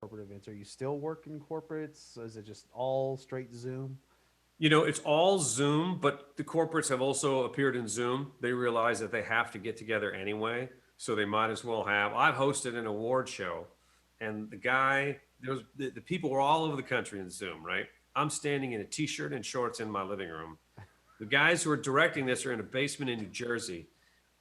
corporate events? Are you still working corporates? Is it just all straight Zoom? It's all Zoom, but the corporates have also appeared in Zoom. They realize that they have to get together anyway, so they might as well have. I've hosted an award show, and the people were all over the country in Zoom, right? I'm standing in a t-shirt and shorts in my living room. The guys who are directing this are in a basement in New Jersey,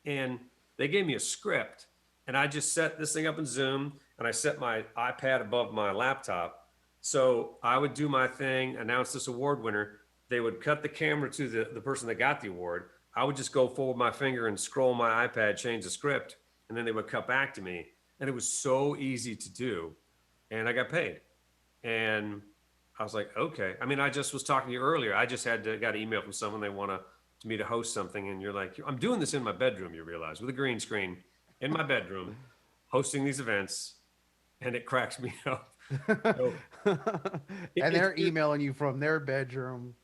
and they gave me a script, and I just set this thing up in Zoom, and I set my iPad above my laptop. So I would do my thing, announce this award winner. They would cut the camera to the person that got the award. I would just go forward my finger and scroll my iPad, change the script, and then they would cut back to me. And it was so easy to do. And I got paid. And I was like, okay. I mean, I just was talking to you earlier. I just got an email from someone they want to me to host something, and you're like, I'm doing this in my bedroom. You realize with a green screen in my bedroom, hosting these events, and it cracks me up. So And it's they're emailing you from their bedroom,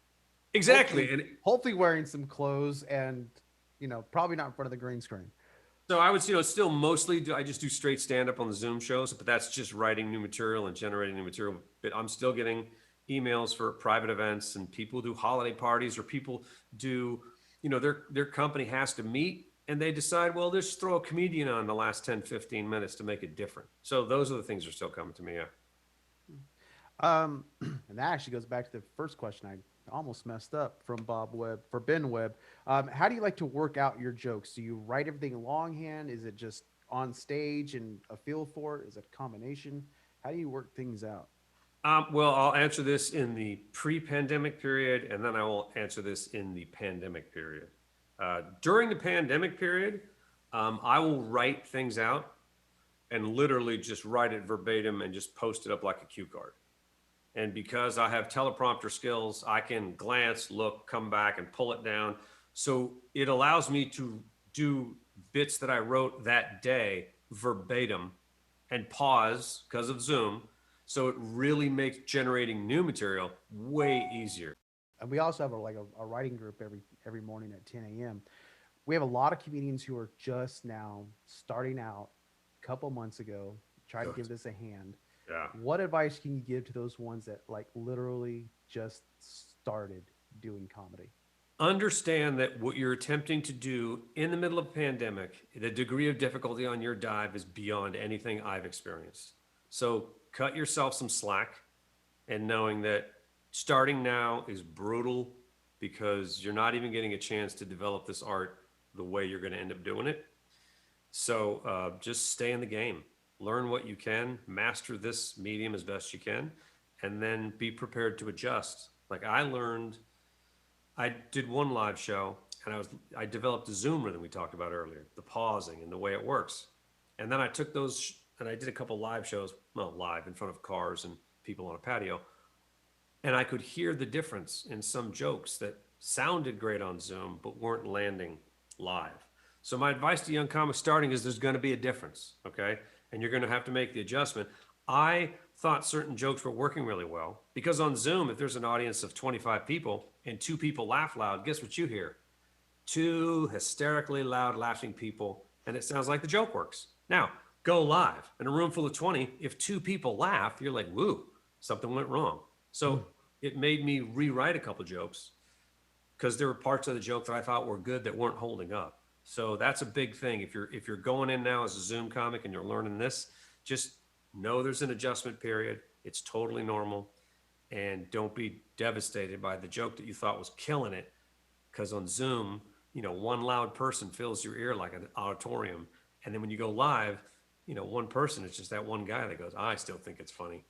exactly, hopefully, and hopefully wearing some clothes and probably not in front of the green screen. so I would, it's still mostly I just do straight stand up on the Zoom shows, but that's just writing new material and generating new material. But I'm still getting emails for private events and people do holiday parties or people do, their company has to meet and they decide, well, just throw a comedian on the last 10, 15 minutes to make it different. So those are the things that are still coming to me. Yeah. And that actually goes back to the first question I almost messed up from Bob Webb for Ben Webb. How do you like to work out your jokes? Do you write everything longhand? Is it just on stage and a feel for it? Is it a combination? How do you work things out? Well, I'll answer this in the pre-pandemic period, and then I will answer this in the pandemic period. During the pandemic period, I will write things out and literally just write it verbatim and just post it up like a cue card. And because I have teleprompter skills, I can glance, look, come back, and pull it down. So it allows me to do bits that I wrote that day verbatim and pause because of Zoom. So it really makes generating new material way easier. And we also have a writing group every morning at 10 a.m. We have a lot of comedians who are just now starting out a couple months ago, try to give this a hand. Yeah. What advice can you give to those ones that like literally just started doing comedy? Understand that what you're attempting to do in the middle of a pandemic, the degree of difficulty on your dive is beyond anything I've experienced. So cut yourself some slack and knowing that starting now is brutal because you're not even getting a chance to develop this art the way you're going to end up doing it. So just stay in the game, learn what you can, master this medium as best you can, and then be prepared to adjust. Like I did one live show and I developed a Zoom rhythm we talked about earlier, the pausing and the way it works. And then I took those and I did a couple live shows, well, live in front of cars and people on a patio. And I could hear the difference in some jokes that sounded great on Zoom but weren't landing live. So my advice to young comics starting is there's going to be a difference, okay? And you're going to have to make the adjustment. I thought certain jokes were working really well because on Zoom, if there's an audience of 25 people and two people laugh loud, guess what you hear? Two hysterically loud laughing people, and it sounds like the joke works. Now, go live in a room full of 20. If two people laugh, you're like, woo, something went wrong. So it made me rewrite a couple jokes because there were parts of the joke that I thought were good that weren't holding up. So that's a big thing. If you're going in now as a Zoom comic and you're learning this, just know there's an adjustment period. It's totally normal, and don't be devastated by the joke that you thought was killing it. Because on Zoom, one loud person fills your ear like an auditorium, and then when you go live, one person, it's just that one guy that goes, I still think it's funny.